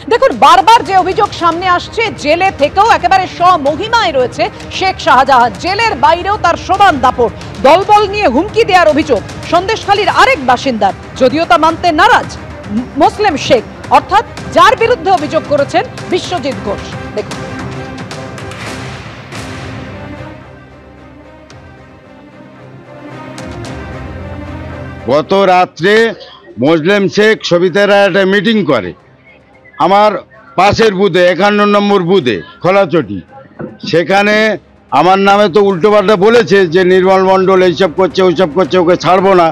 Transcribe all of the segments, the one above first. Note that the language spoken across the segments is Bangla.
দেখুন, বারবার যে অভিযোগ সামনে আসছে, জেলে থেকেও একেবারে স্বমহিমায় রয়েছে শেখ শাহজাহান, জেলের বাইরেও তার সমান দাপট, দলবল নিয়ে হুমকি দেওয়ার অভিযোগ সন্দেশখালীর আরেক বাসিন্দার, যদিও তা মানতে নারাজ মুসলিম শেখ, অর্থাৎ যার বিরুদ্ধে অভিযোগ করেছেন বিশ্বজিৎ ঘোষ। দেখুন, গত রাত্রে মুসলিম শেখ সবিতারা একটা মিটিং করে আমার পাশের বুথে 51 নম্বর বুথে খোলাচটি। সেখানে আমার নামে তো উল্টোপাল্টা বলেছে যে নির্মল মণ্ডল এইসব করছে ওইসব করছে, ওকে ছাড়বো না।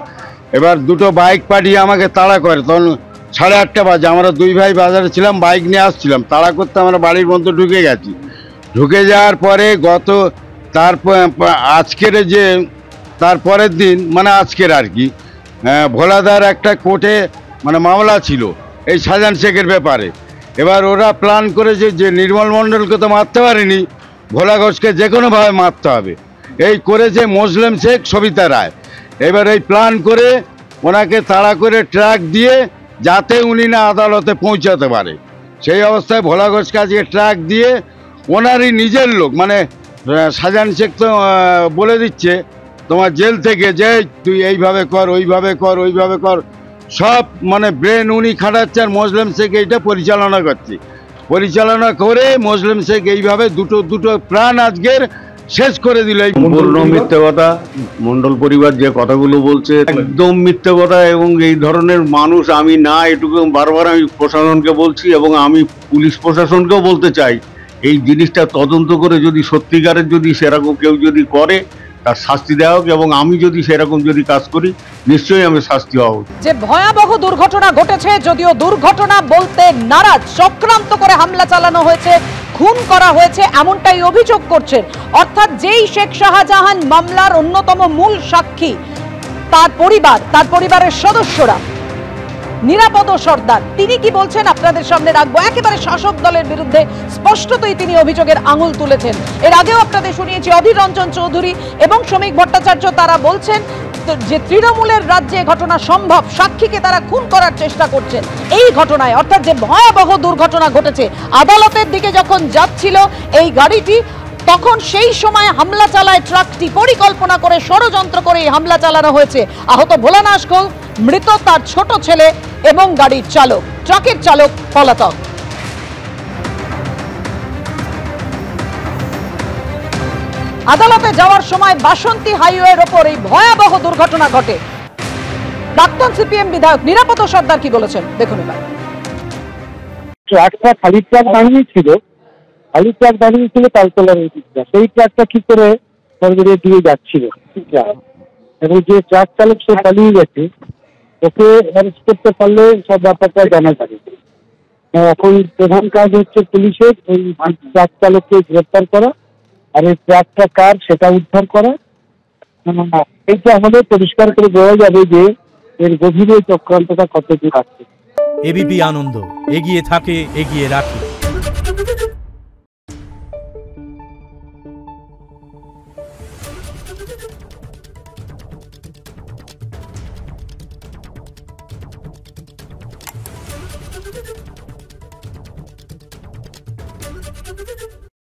এবার দুটো বাইক পাঠিয়ে আমাকে তাড়া করে। তখন 8:30 বাজে, আমরা দুই ভাই বাজারে ছিলাম, বাইক নিয়ে আসছিলাম, তাড়া করতে আমরা বাড়ির মধ্যে ঢুকে গেছি। ঢুকে যাওয়ার পরে আজকের যে তারপরের দিন মানে আজকের আর কি, ভোলাদার একটা কোর্টে মানে মামলা ছিল এই শাহজাহান শেখের ব্যাপারে। এবার ওরা প্ল্যান করেছে যে নির্মল মণ্ডলকে তো মারতে পারেনি, ভোলা ঘোষকে যে কোনোভাবে মারতে হবে, এই করেছে মুসলিম শেখ সবিতা রায়। এবার এই প্ল্যান করে ওনাকে তাড়া করে ট্রাক দিয়ে যাতে উনি না আদালতে পৌঁছাতে পারে, সেই অবস্থায় ভোলা ঘোষকে আজকে ট্রাক দিয়ে ওনারই নিজের লোক মানে শাহজাহান শেখ তো বলে দিচ্ছে তোমার জেল থেকে যে তুই এইভাবে কর ওইভাবে কর ওইভাবে কর, সব মানে ব্রেন উনি খাটাচ্ছে আর মুসলিম শেখ এইটা পরিচালনা করছে। পরিচালনা করে মুসলিম শেখ এইভাবে দুটো প্রাণ আজকের শেষ করে দিল। পূর্ণ মিথ্যে কথা, মণ্ডল পরিবার যে কথাগুলো বলছে একদম মিথ্যে কথা, এবং এই ধরনের মানুষ আমি না, এটুকু বারবার আমি প্রশাসনকে বলছি এবং আমি পুলিশ প্রশাসনকেও বলতে চাই এই জিনিসটা তদন্ত করে যদি সত্যিকারের যদি সেরকম কেউ যদি করে তার শাস্তি দেওয়া হোক, এবং আমি যদি সেরকম যদি কাজ করি নিশ্চয়ই আমি শাস্তি হওয়া উচিত। যে ভয়াবহ দুর্ঘটনা ঘটেছে, যদিও দুর্ঘটনা বলতে নারাজ, চক্রান্ত করে হামলা চালানো হয়েছে, খুন করা হয়েছে এমনটাই অভিযোগ করছেন। অর্থাৎ যেই শেখ শাহজাহান মামলার অন্যতম মূল সাক্ষী, তার পরিবারের সদস্যরা, নিরাপদ সর্দার, তিনি কি বলছেন আপনাদের সামনে রাখবো। একেবারে শাসক দলের বিরুদ্ধে স্পষ্টতই তিনি অভিযোগের আঙুল তুলেছেন। এর আগেও আপনাদের শুনিয়েছি অধীর রঞ্জন চৌধুরী এবং শ্রমিক ভট্টাচার্য, তারা বলছেন যে তৃণমূলের রাজ্যে ঘটনা সম্ভব, সাক্ষীকে তারা খুন করার চেষ্টা করছেন। এই ঘটনায় অর্থাৎ যে ভয়াবহ দুর্ঘটনা ঘটেছে, আদালতের দিকে যখন যাচ্ছিল এই গাড়িটি, তখন সেই সময় হামলা চালায় ট্রাকটি, পরিকল্পনা করে ষড়যন্ত্র করে হামলা চালানো হয়েছে। আহত ভোলানাশ ঘোষ, মৃত তার ছোট ছেলে এবং গাড়ির চালক, ট্রাকের চালক পলাতক। আদালতে যাওয়ার সময় বাসন্তী হাইওয়ের ওপর এই ভয়াবহ দুর্ঘটনা ঘটে। প্রাক্তন সিপিএম বিধায়ক নিরাপদ সর্দার কি বলেছেন দেখুন এবার। ট্রাকটা খালি ট্রাক দাঁড়িয়ে ছিল তালতলার এই দিকটা, সেই ট্রাকটা কি করে সরকারের দিয়ে যাচ্ছিল, এবং যে ট্রাক চালক সে পালিয়ে গেছে, ওকে অ্যারেস্ট করতে পারলে সব ব্যাপারটা জানা যাবে। এখন প্রধান কাজ হচ্ছে পুলিশের ওই ট্রাক চালককে গ্রেপ্তার করা, আর এই ট্রাকটা কার সেটা উদ্ধার করা। এইটা আমাদের পরিষ্কার করে বোঝা যাবে যে এর গভীরে চক্রান্তটা কতদূর আছে। এবিপি আনন্দ, এগিয়ে থাকে, এগিয়ে রাখে। Thank you.